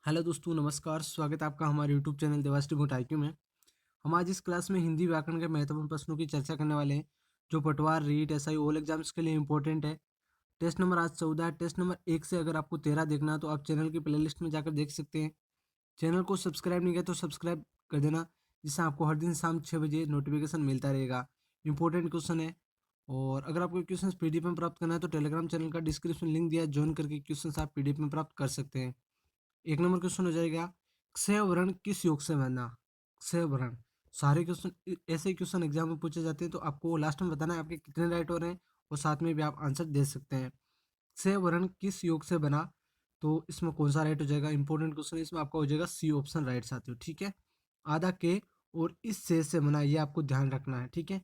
Hello दोस्तों, नमस्कार। स्वागत है आपका हमारे यूट्यूब चैनल देवास्टी गुट IQ में। हम आज इस क्लास में हिंदी व्याकरण के महत्वपूर्ण प्रश्नों की चर्चा करने वाले हैं, जो पटवार, रीट, SI ऑल एग्जाम्स के लिए इंपॉर्टेंट है। टेस्ट नंबर आज 14 है। टेस्ट नंबर 1 से अगर आपको 13 देखना है तो आप चैनल की प्लेलिस्ट में जाकर देख सकते हैं। चैनल को सब्सक्राइब नहीं किया तो सब्सक्राइब कर देना, जिससे आपको हर दिन शाम 6 बजे नोटिफिकेशन मिलता रहेगा। इंपॉर्टेंट क्वेश्चन है। और अगर आपको क्वेश्चन PDF में प्राप्त करना है तो टेलीग्राम चैनल का डिस्क्रिप्शन लिंक दिया है, ज्वाइन करके क्वेश्चन आप PDF में प्राप्त कर सकते हैं। एक नंबर क्वेश्चन हो जाएगा, क्षय वर्ण किस योग से बना। क्षय वर्ण, सारे क्वेश्चन ऐसे क्वेश्चन एग्जाम में पूछे जाते हैं, तो आपको लास्ट में बताना है आपके कितने राइट हो रहे हैं, और साथ में भी आप आंसर दे सकते हैं। क्षय वर्ण किस योग से बना, तो इसमें कौन सा राइट हो जाएगा। इंपॉर्टेंट क्वेश्चन है, इसमें आपका हो जाएगा सी ऑप्शन राइट साथियों। ठीक है, आधा के और इस से बना, ये आपको ध्यान रखना है। ठीक है,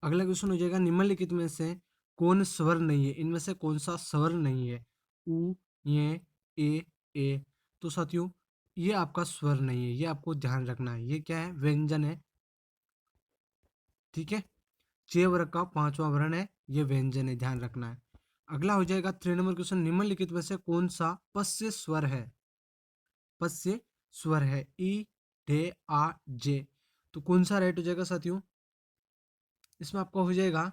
अगला क्वेश्चन हो जाएगा, निम्नलिखित में से कौन स्वर नहीं है। इनमें से कौन सा स्वर नहीं है। उ, ये, ए। तो साथियों, ये आपका स्वर नहीं है, ये आपको ध्यान रखना है। ये क्या है, व्यंजन है। ठीक है, चे वर्ग का पांचवा वर्ण है, ये व्यंजन है, ध्यान रखना है। अगला हो जाएगा 3 नंबर क्वेश्चन, निम्नलिखित में से कौन सा पश्य स्वर है। पश्य स्वर है, ई, डे, आ, जे। तो कौन सा राइट हो जाएगा साथियों, इसमें आपका हो जाएगा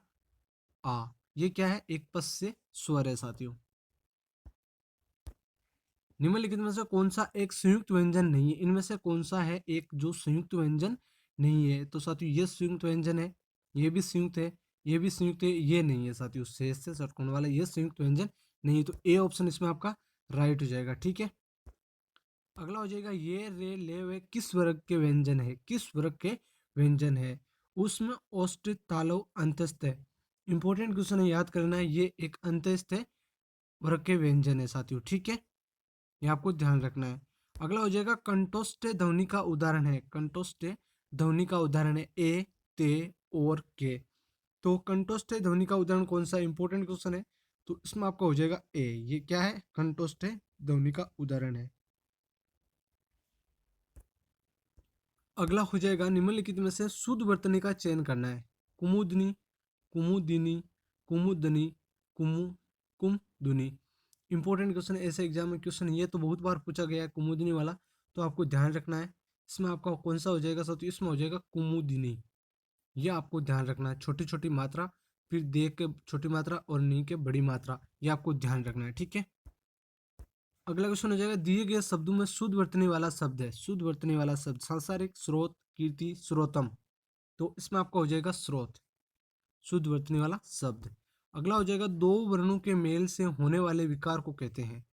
आ। ये क्या है, एक पश्य स्वर है साथियों। निम्नलिखित में से कौन सा एक संयुक्त व्यंजन नहीं है। इनमें से कौन सा है एक जो संयुक्त व्यंजन नहीं है। तो साथियों, ये संयुक्त व्यंजन है, ये भी संयुक्त है, ये भी संयुक्त है, ये नहीं है साथियों। शेष से षटकोण वाला ये संयुक्त व्यंजन नहीं है, तो ए ऑप्शन इसमें आपका राइट हो जाएगा। ठीक है, अगला हो जाएगा, ये रे ले वे किस वर्ग के व्यंजन है। किस वर्ग के व्यंजन है। उसमें औष्ट तालव अंतस्थ है। इंपॉर्टेंट क्वेश्चन है, याद करना है। ये एक अंतस्थ वर्ग के व्यंजन है साथियों। ठीक है, ये आपको ध्यान रखना है। अगला हो जाएगा, कंठोष्ठ ध्वनि का उदाहरण है। कंठोष्ठ ध्वनि का उदाहरण है ए, ते और के। तो कंठोष्ठ ध्वनि का उदाहरण कौन सा, इंपॉर्टेंट क्वेश्चन है। तो इसमें आपका हो जाएगा ए। ये क्या है, कंठोष्ठ ध्वनि का उदाहरण है। अगला हो जाएगा, निम्नलिखित में से शुद्ध वर्तनी का चयन करना है। कुमुदनी, कुमुदिनी, कुमुदनी, कुमु, कुमदुनी। इंपॉर्टेंट क्वेश्चन है, ऐसे एग्जाम में क्वेश्चन ये तो बहुत बार पूछा गया है कुमुदिनी वाला, तो आपको ध्यान रखना है। इसमें आपका कौन सा हो जाएगा साथियों, इसमें हो जाएगा कुमुदिनी। ये आपको ध्यान रखना है। छोटी छोटी मात्रा, फिर दे के छोटी मात्रा और नी के बड़ी मात्रा, ये आपको ध्यान रखना है। ठीक है, अगला क्वेश्चन हो जाएगा, दिए गए शब्दों में शुद्ध वर्तनी वाला शब्द है। शुद्ध वर्तनी वाला शब्द, सांसारिक, स्रोत, कीर्ति, स्रोतम। तो इसमें आपका हो जाएगा स्रोत, शुद्ध वर्तनी वाला शब्द। अगला हो जाएगा, दो वर्णों के मेल से होने वाले विकार को कहते हैं।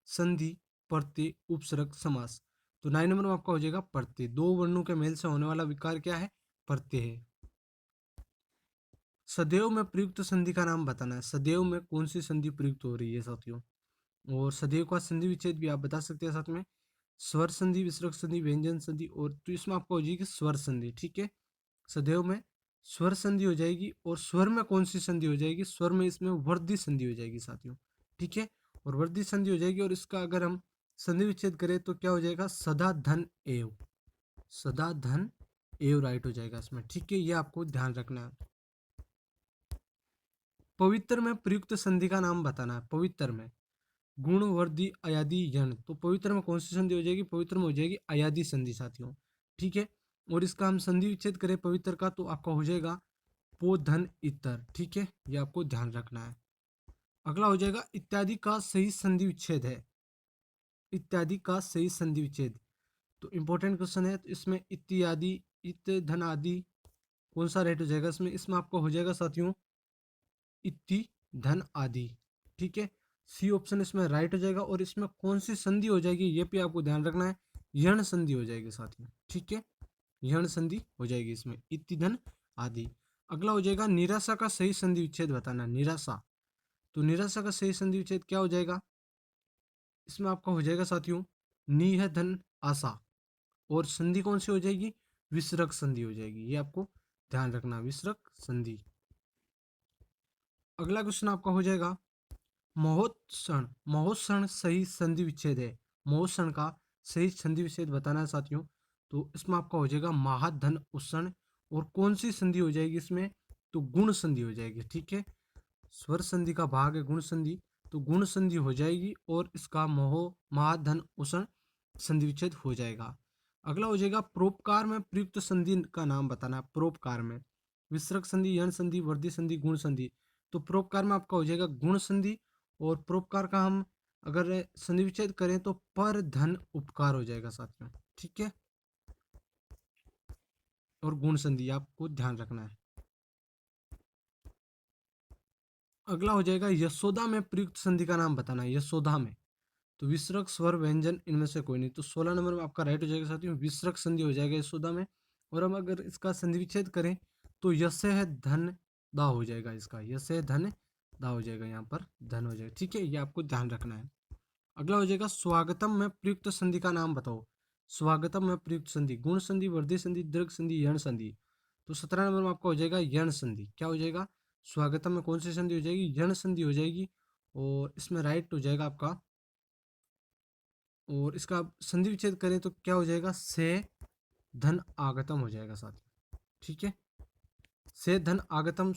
संधि, प्रत्यय, उपसर्ग, समास। तो 9 नंबर में आपका हो जाएगा प्रत्यय। दो वर्णों के मेल से होने वाला विकार क्या है, प्रत्यय है। सदैव में प्रयुक्त संधि का नाम बताना है। सदैव में कौन सी संधि प्रयुक्त हो रही है साथियों। और सदैव का संधि विच्छेद भी आप बता सकते हैं साथ में। स्वर संधि, विसर्ग संधि, व्यंजन संधि, और तो इसमें आपको हो जाएगी स्वर संधि। ठीक है, सदैव में स्वर संधि हो जाएगी। और स्वर में कौन सी संधि हो जाएगी, स्वर में इसमें वर्धी संधि हो जाएगी साथियों। ठीक है, और वर्धी संधि हो जाएगी, और इसका अगर हम संधि विच्छेद करें तो क्या हो जाएगा, सदा धन एव। सदा धन एव राइट हो जाएगा इसमें। ठीक है, ये आपको ध्यान रखना है। पवित्र में प्रयुक्त संधि का नाम बताना है। पवित्र में गुण, वर्धी, अयादि, यण। तो पवित्र में कौन सी संधि हो जाएगी, पवित्र में हो जाएगी अयादि संधि साथियों। ठीक है, और इसका हम संधि विच्छेद करें पवित्र का, तो आपका हो जाएगा पो धन इतर। ठीक है, ये आपको ध्यान रखना है। अगला हो जाएगा, इत्यादि का सही संधि विच्छेद है। इत्यादि का सही संधि विच्छेद, तो इंपॉर्टेंट क्वेश्चन है। तो इसमें इत्यादि, इत, धन, आदि, कौन सा राइट हो जाएगा इसमें। इसमें आपका हो जाएगा साथियों इति, धन, आदि। ठीक है, सी ऑप्शन इसमें राइट हो जाएगा। और इसमें कौन सी संधि हो जाएगी, ये भी आपको ध्यान रखना है। यण संधि हो जाएगी साथियों। ठीक है, यण संधि हो जाएगी इसमें, इति, धन, आदि। अगला हो जाएगा, निराशा का सही संधि विच्छेद बताना। निराशा, तो निराशा का सही संधि विच्छेद क्या हो जाएगा, इसमें आपका हो जाएगा साथियों नी है धन आशा। और संधि कौन सी हो जाएगी, विसर्ग संधि हो जाएगी। ये आपको ध्यान रखना, विसर्ग संधि। अगला क्वेश्चन आपका हो जाएगा, महोत्सण। महोत्सण सही संधि विच्छेद है। महोत्सण का सही संधि विच्छेद बताना है साथियों। तो इसमें आपका हो जाएगा महाधन उत्सण। और कौन सी संधि हो जाएगी इसमें, तो गुण संधि हो जाएगी। ठीक है, स्वर संधि का भाग है गुण संधि, तो गुण संधि हो जाएगी और इसका मोह महाधन उषण संधि विच्छेद हो जाएगा। अगला हो जाएगा परोपकार में प्रयुक्त संधि का नाम बताना है। परोपकार में विसर्ग संधि, यण संधि, वर्धी संधि, गुण संधि। तो परोपकार में आपका हो जाएगा गुण संधि, और परोपकार का हम अगर संधि विच्छेद करें तो पर धन उपकार हो जाएगा साथियों, ठीक है। और गुण संधि आपको ध्यान रखना है। अगला हो जाएगा यशोदा में प्रयुक्त संधि का नाम बताना है। यशोदा में तो विसर्ग स्वर व्यंजन इनमें से कोई नहीं, तो 16 नंबर में आपका राइट हो जाएगा साथियों, विसर्ग संधि हो जाएगा यशोदा में। और हम अगर इसका संधि विच्छेद करें तो यश है धन दा हो जाएगा, इसका यश है धन दा हो जाएगा, यहाँ पर धन हो जाएगा, ठीक है, ये आपको ध्यान रखना है। अगला हो जाएगा स्वागतम में प्रयुक्त संधि का नाम बताओ। स्वागतम में प्रयुक्त संधि गुण संधि, वर्धी संधि, दीर्घ संधि, यण संधि। तो 17 नंबर में आपका हो जाएगा यण संधि। क्या हो जाएगा? स्वागतम में कौन सी संधि हो जाएगी? यण संधि हो जाएगी, और इसमें राइट हो जाएगा आपका। और इसका संधि विच्छेद करें तो क्या हो जाएगा? से धन आगतम हो जाएगा साथियों, ठीक है। से धन आगतम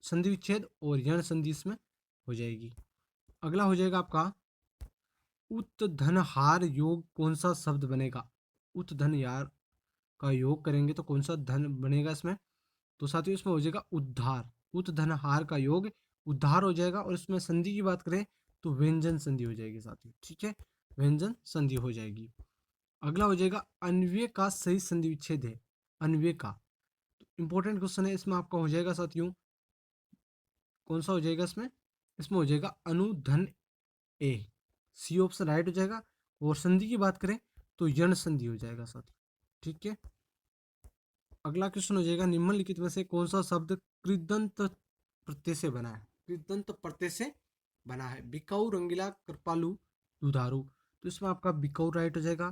संधि विच्छेद और यण संधि इसमें हो जाएगी। अगला हो जाएगा आपका उत धन हार योग, कौन सा शब्द बनेगा? उत धन यार का योग करेंगे तो कौन सा धन बनेगा इसमें? तो साथियों इसमें हो जाएगा उद्धार। उत धन हार का योग उद्धार हो जाएगा, और इसमें संधि की बात करें तो व्यंजन संधि हो जाएगी साथियों, ठीक है, व्यंजन संधि हो जाएगी। अगला हो जाएगा अन्वय का सही संधि विच्छेद है। अन्वय का इंपॉर्टेंट क्वेश्चन है, इसमें आपका हो जाएगा साथियों, कौन सा हो जाएगा इसमें? इसमें हो जाएगा अनुधन ए, सी ऑप्शन राइट हो जाएगा। और संधि की बात करें तो यण संधि हो जाएगा साथियों, ठीक है। अगला क्वेश्चन हो जाएगा निम्नलिखित में से कौन सा शब्द कृदंत प्रत्यय से बना है? कृदंत प्रत्यय से बना है। बिकाऊ, रंगीला, कृपालु, दुधारू। तो इसमें आपका बिकाऊ राइट हो जाएगा।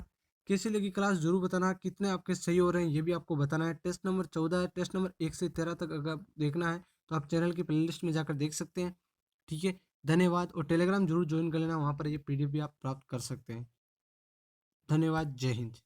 कैसी लगी क्लास जरूर बताना, कितने आपके सही हो रहे हैं ये भी आपको बताना है। टेस्ट नंबर 14 है, टेस्ट नंबर 1 से 13 तक अगर देखना है तो आप चैनल की प्लेलिस्ट में जाकर देख सकते हैं, ठीक है। धन्यवाद, और टेलीग्राम जरूर ज्वाइन कर लेना, वहाँ पर ये पीडीएफ भी आप प्राप्त कर सकते हैं। धन्यवाद, जय हिंद।